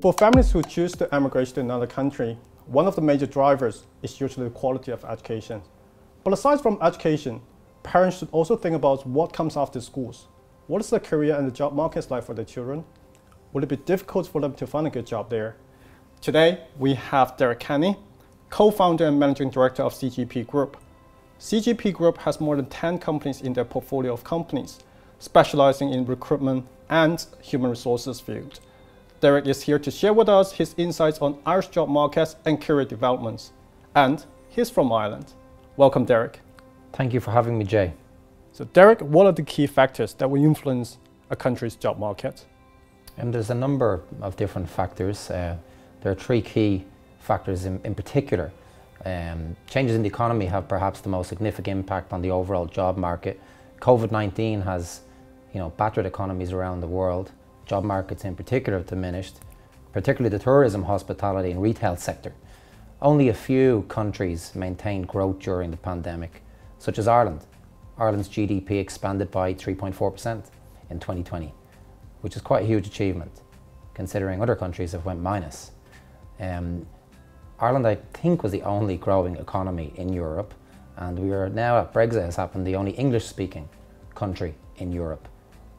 For families who choose to emigrate to another country, one of the major drivers is usually the quality of education. But aside from education, parents should also think about what comes after schools. What is the career and the job markets like for their children? Will it be difficult for them to find a good job there? Today, we have Derek Kenny, co-founder and managing director of CGP Group. CGP Group has more than 10 companies in their portfolio of companies, specializing in recruitment and human resources field. Derek is here to share with us his insights on Irish job markets and career developments. And he's from Ireland. Welcome, Derek. Thank you for having me, Jay. So Derek, what are the key factors that will influence a country's job market? There's a number of different factors. There are three key factors in particular. Changes in the economy have perhaps the most significant impact on the overall job market. COVID-19 has, battered economies around the world. Job markets in particular have diminished, particularly the tourism, hospitality and retail sector. Only a few countries maintained growth during the pandemic, such as Ireland. Ireland's GDP expanded by 3.4% in 2020, which is quite a huge achievement, considering other countries have went minus. Ireland, I think, was the only growing economy in Europe, and we are now, at Brexit has happened, the only English-speaking country in Europe.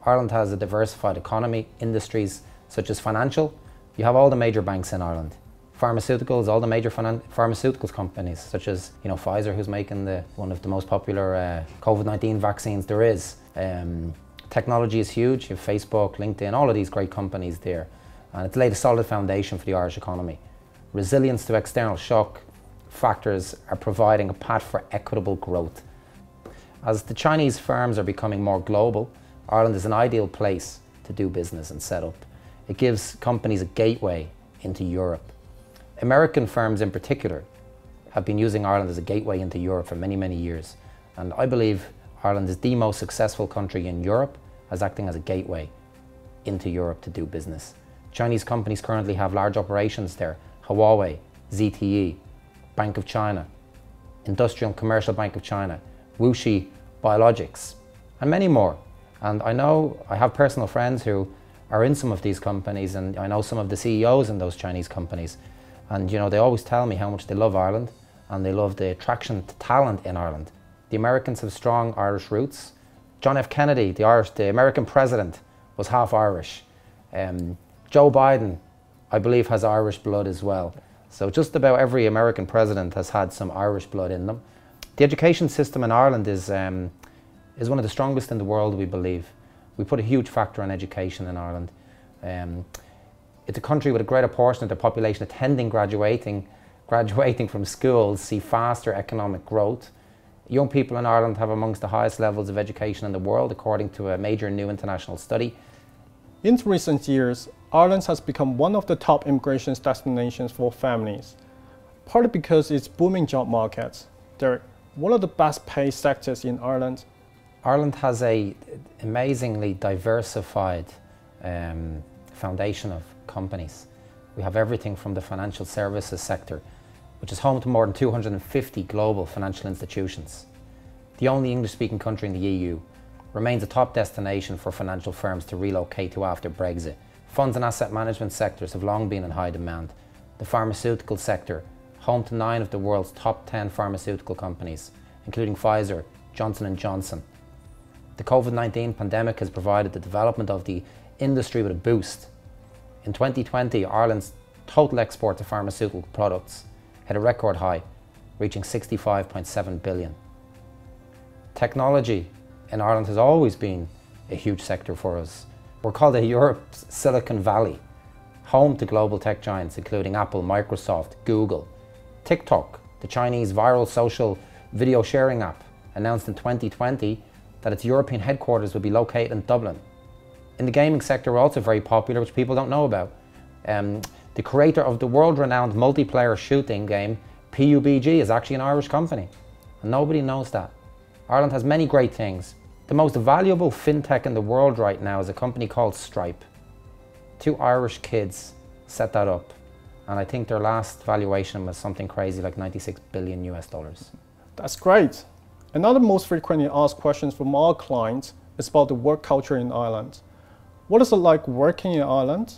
Ireland has a diversified economy, industries such as financial. You have all the major banks in Ireland. Pharmaceuticals, all the major pharmaceuticals companies, such as Pfizer, who's making one of the most popular COVID-19 vaccines there is. Technology is huge. You have Facebook, LinkedIn, all of these great companies there. And it's laid a solid foundation for the Irish economy. Resilience to external shock factors are providing a path for equitable growth. As the Chinese firms are becoming more global, Ireland is an ideal place to do business and set up. It gives companies a gateway into Europe. American firms in particular have been using Ireland as a gateway into Europe for many, many years. And I believe Ireland is the most successful country in Europe as acting as a gateway into Europe to do business. Chinese companies currently have large operations there. Huawei, ZTE, Bank of China, Industrial and Commercial Bank of China, Wuxi Biologics, and many more. And I have personal friends who are in some of these companies, and I know some of the CEOs in those Chinese companies. And they always tell me how much they love Ireland, and they love the attraction to talent in Ireland. The Americans have strong Irish roots. John F. Kennedy, the American president, was half Irish. Joe Biden, I believe, has Irish blood as well. So just about every American president has had some Irish blood in them. The education system in Ireland is one of the strongest in the world, we believe. We put a huge factor on education in Ireland. It's a country with a greater portion of the population attending, graduating from schools, see faster economic growth. Young people in Ireland have amongst the highest levels of education in the world, according to a major new international study. In recent years, Ireland has become one of the top immigration destinations for families, partly because it's booming job markets. Derek, what are the best paid sectors in Ireland? Ireland has an amazingly diversified foundation of companies. We have everything from the financial services sector, which is home to more than 250 global financial institutions. The only English-speaking country in the EU, remains a top destination for financial firms to relocate to after Brexit. Funds and asset management sectors have long been in high demand. The pharmaceutical sector, home to 9 of the world's top 10 pharmaceutical companies, including Pfizer, Johnson & Johnson. The COVID-19 pandemic has provided the development of the industry with a boost. In 2020, Ireland's total export of pharmaceutical products hit a record high, reaching 65.7 billion. Technology in Ireland has always been a huge sector for us. We're called Europe's Silicon Valley, home to global tech giants including Apple, Microsoft, Google. TikTok, the Chinese viral social video sharing app, announced in 2020 that its European headquarters would be located in Dublin. In the gaming sector, we're also very popular, which people don't know about. The creator of the world-renowned multiplayer shooting game, PUBG, is actually an Irish company, and nobody knows that. Ireland has many great things. The most valuable fintech in the world right now is a company called Stripe. 2 Irish kids set that up, and I think their last valuation was something crazy like $96 billion US. That's great. Another most frequently asked questions from our clients is about the work culture in Ireland. What is it like working in Ireland?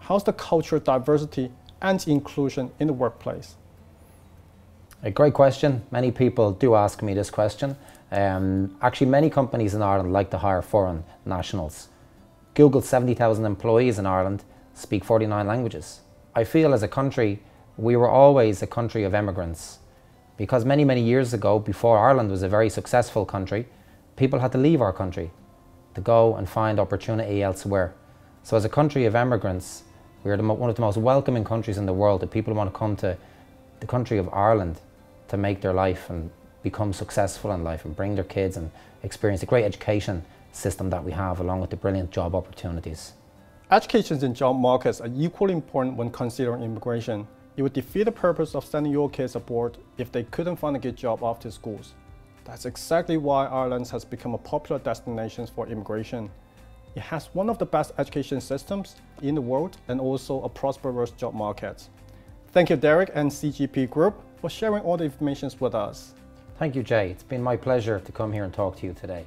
how's the cultural diversity and inclusion in the workplace? A great question. Many people do ask me this question. Actually, many companies in Ireland like to hire foreign nationals. Google's 70,000 employees in Ireland speak 49 languages. I feel as a country, we were always a country of immigrants. Because many, many years ago, before Ireland was a very successful country, people had to leave our country to go and find opportunity elsewhere. So as a country of immigrants, we are one of the most welcoming countries in the world that people want to come to the country of Ireland to make their life and become successful in life and bring their kids and experience the great education system that we have along with the brilliant job opportunities. Education and job markets are equally important when considering immigration. It would defeat the purpose of sending your kids abroad if they couldn't find a good job after schools. That's exactly why Ireland has become a popular destination for immigration. It has one of the best education systems in the world and also a prosperous job market. Thank you, Derek and CGP Group, for sharing all the information with us. Thank you, Jay. It's been my pleasure to come here and talk to you today.